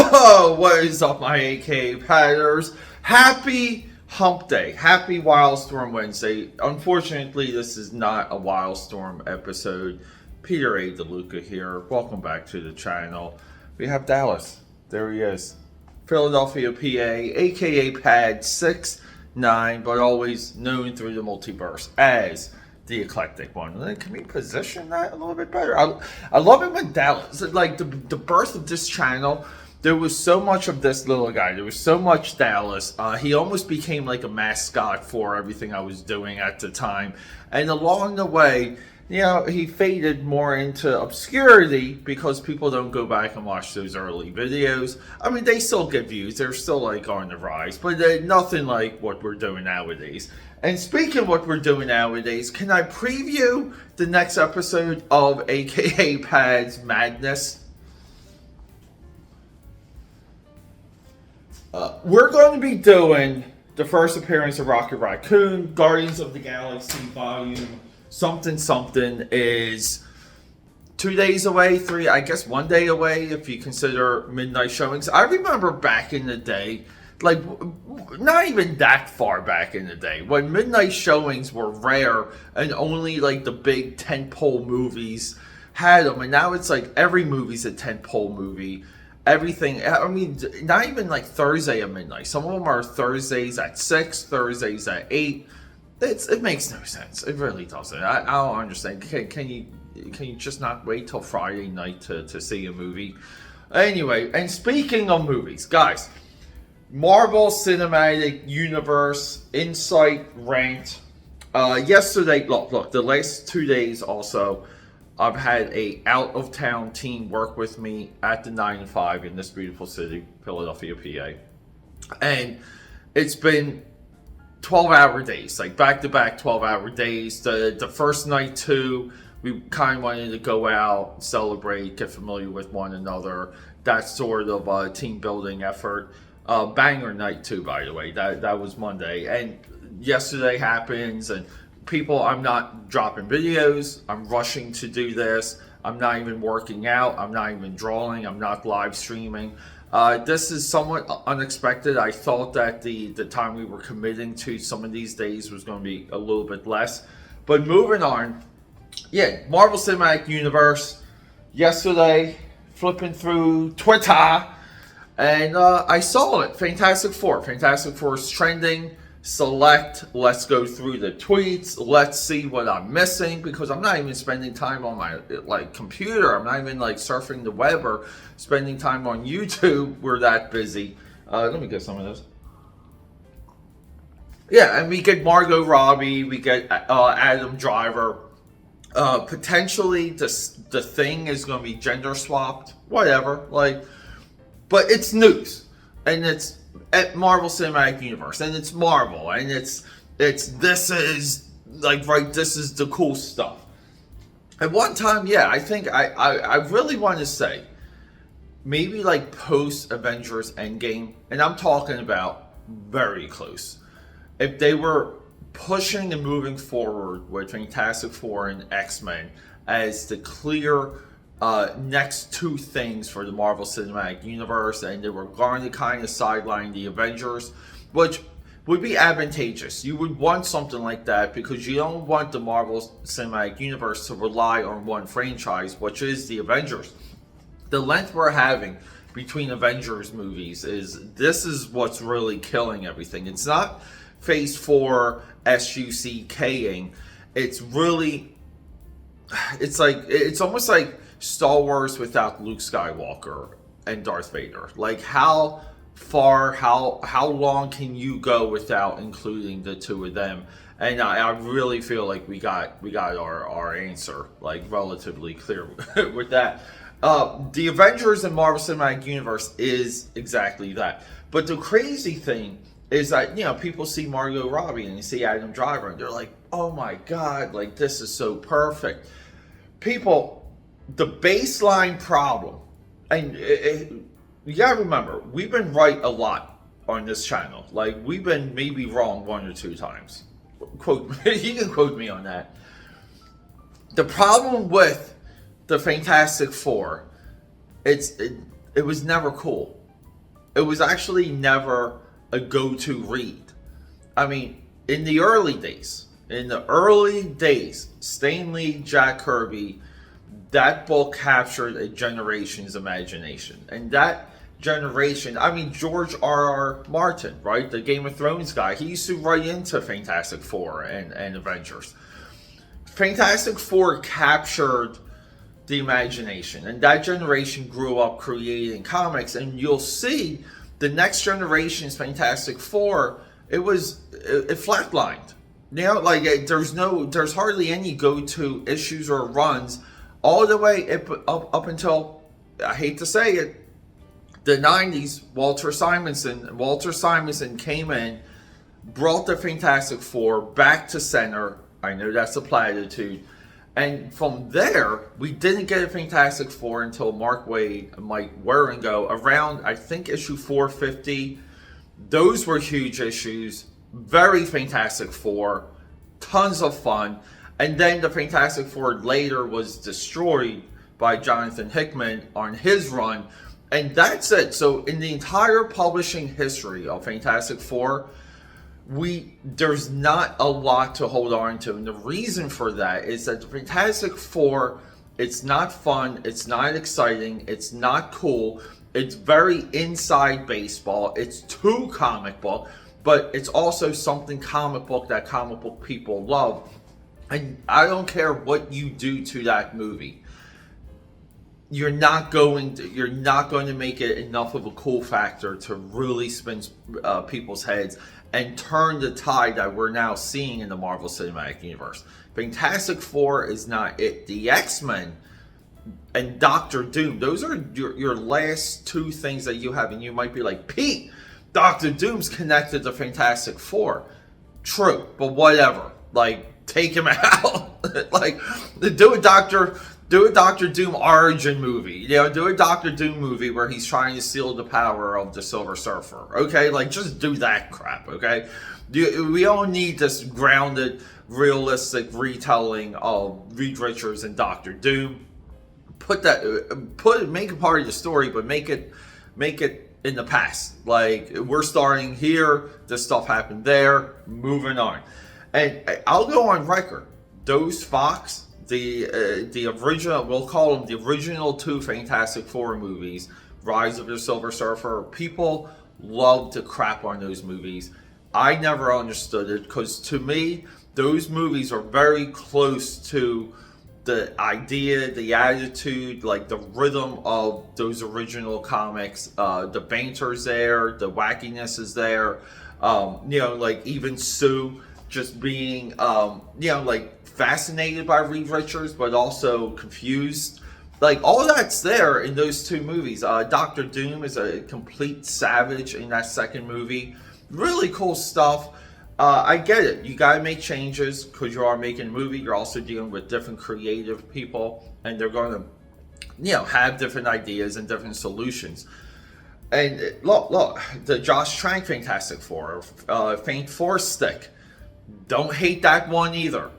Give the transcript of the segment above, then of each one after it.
Whoa, what is up, my AKA Padders? Happy Hump Day. Happy Wildstorm Wednesday. Unfortunately, this is not a Wildstorm episode. Peter A. DeLuca here. Welcome back to the channel. We have Dallas. There he is. Philadelphia, PA, AKA Pad 6'9", but always known through the multiverse as the eclectic one. Can we position that a little bit better? I love it when Dallas, like the birth of this channel, there was so much of this little guy. There was so much Dallas. He almost became like a mascot for everything I was doing at the time. And along the way, you know, he faded more into obscurity because people don't go back and watch those early videos. I mean, they still get views. They're still like on the rise, but they're nothing like what we're doing nowadays. And speaking of what we're doing nowadays, can I preview the next episode of AKA Pad's Madness? We're going to be doing the first appearance of Rocket Raccoon. Guardians of the Galaxy Volume something is 2 days away, 3, I guess 1 day away if you consider midnight showings. I remember back in the day, like not even that far back in the day, when midnight showings were rare and only like the big tentpole movies had them, and now it's like every movie's a tentpole movie. Everything, I mean, not even like Thursday at midnight. Some of them are Thursdays at 6, Thursdays at 8. It makes no sense. It really doesn't. I don't understand. Can you just not wait till Friday night to see a movie? Anyway, and speaking of movies, guys, Marvel Cinematic Universe Insight ranked. Yesterday, look, the last 2 days also, I've had a out-of-town team work with me at the 9 to 5 in this beautiful city, Philadelphia, PA. And it's been 12-hour days, like back-to-back 12-hour days. The first night, too, we kind of wanted to go out, celebrate, get familiar with one another, that sort of team-building effort. Banger night, too, by the way. That was Monday. And yesterday happens, and people, I'm not dropping videos. I'm rushing to do this. I'm not even working out. I'm not even drawing. I'm not live streaming. This is somewhat unexpected. I thought that the time we were committing to some of these days was going to be a little bit less. But moving on, yeah, Marvel Cinematic Universe. Yesterday, flipping through Twitter, and I saw it. Fantastic Four. Fantastic Four is trending. Select, let's go through the tweets, let's see what I'm missing, because I'm not even spending time on my computer. I'm not even surfing the web or spending time on YouTube. We're that busy. Let me get some of this. Yeah, and we get Margot Robbie, we get Adam Driver. Potentially the Thing is going to be gender swapped, whatever, but it's news, and it's at Marvel Cinematic Universe, and it's Marvel, and this is this is the cool stuff. At one time, yeah, I think I really want to say maybe post Avengers Endgame, and I'm talking about very close. If they were pushing and moving forward with Fantastic Four and X-Men as the clear next two things for the Marvel Cinematic Universe, and they were going to kind of sideline the Avengers, which would be advantageous. You would want something like that because you don't want the Marvel Cinematic Universe to rely on one franchise, which is the Avengers. The length we're having between Avengers movies is what's really killing everything. It's not Phase 4 SUCKing. It's really, it's almost like Star Wars without Luke Skywalker and Darth Vader. How far, how long can you go without including the two of them? And I really feel like we got our answer relatively clear with that. The Avengers and Marvel Cinematic Universe is exactly that. But the crazy thing is that, people see Margot Robbie and they see Adam Driver and they're like, oh my God, this is so perfect. People, the baseline problem, and you gotta remember, we've been right a lot on this channel. We've been maybe wrong 1 or 2 times. You can quote me on that. The problem with the Fantastic Four, it was never cool. it was actually never a go-to read. I mean, in the early days, Stan Lee, Jack Kirby, that book captured a generation's imagination. And that generation, I mean, George R.R. Martin, right? The Game of Thrones guy, he used to write into Fantastic Four and Avengers. Fantastic Four captured the imagination, and that generation grew up creating comics. And you'll see the next generation's Fantastic Four, it flatlined. You know, like there's hardly any go-to issues or runs all the way up until, I hate to say it, the 90s. Walter Simonson came in, brought the Fantastic Four back to center. I know that's a platitude. And from there, we didn't get a Fantastic Four until Mark Waid and Mike Wieringo around, I think, issue 450. Those were huge issues. Very Fantastic Four. Tons of fun. And then the Fantastic Four later was destroyed by Jonathan Hickman on his run. And that's it. So in the entire publishing history of Fantastic Four, there's not a lot to hold on to. And the reason for that is that the Fantastic Four, it's not fun, it's not exciting, it's not cool, it's very inside baseball, it's too comic book, but it's also something comic book that comic book people love. And I don't care what you do to that movie, you're not going to make it enough of a cool factor to really spin people's heads and turn the tide that we're now seeing in the Marvel Cinematic Universe. Fantastic Four is not it. The X-Men and Doctor Doom, those are your last two things that you have. And you might be like, Pete, Doctor Doom's connected to Fantastic Four. True, but whatever. Like, take him out. Like, do a Doctor Doom origin movie. You know, do a Doctor Doom movie where he's trying to steal the power of the Silver Surfer. Okay, like just do that crap. Okay, we don't need this grounded, realistic retelling of Reed Richards and Doctor Doom. Make it part of the story, but make it in the past. Like, we're starting here. This stuff happened there. Moving on, and I'll go on record. Those Fox. The original, we'll call them the original two Fantastic Four movies, Rise of the Silver Surfer. People love to crap on those movies. I never understood it, because to me, those movies are very close to the idea, the attitude, like the rhythm of those original comics. The banter's there, the wackiness is there. Like even Sue just being, like fascinated by Reed Richards, but also confused. Like, all that's there in those two movies. Doctor Doom is a complete savage in that second movie. Really cool stuff. I get it. You gotta make changes because you are making a movie. You're also dealing with different creative people, and they're going to, have different ideas and different solutions. And look, the Josh Trank Fantastic Four, Faint Force Stick. Don't hate that one either.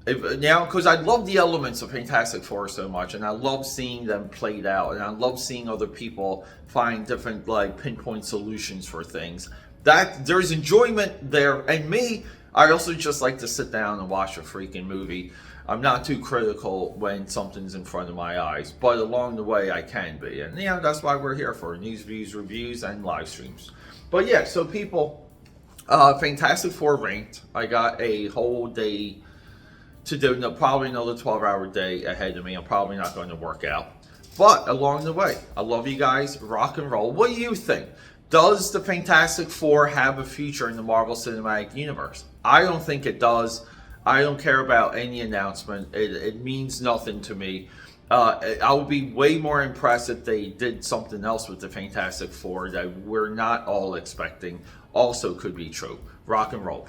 Because I love the elements of Fantastic Four so much, and I love seeing them played out, and I love seeing other people find different, like, pinpoint solutions for things. That there's enjoyment there, and me, I also just like to sit down and watch a freaking movie. I'm not too critical when something's in front of my eyes, but along the way I can be, and that's why we're here for news, views, reviews, and live streams. But yeah, so people, Fantastic Four ranked. I got a whole day to do, probably another 12-hour day ahead of me. I'm probably not going to work out, but along the way, I love you guys. Rock and roll. What do you think? Does the Fantastic Four have a future in the Marvel Cinematic Universe? I don't think it does. I don't care about any announcement. It means nothing to me. I would be way more impressed if they did something else with the Fantastic Four that we're not all expecting. Also could be true. Rock and roll.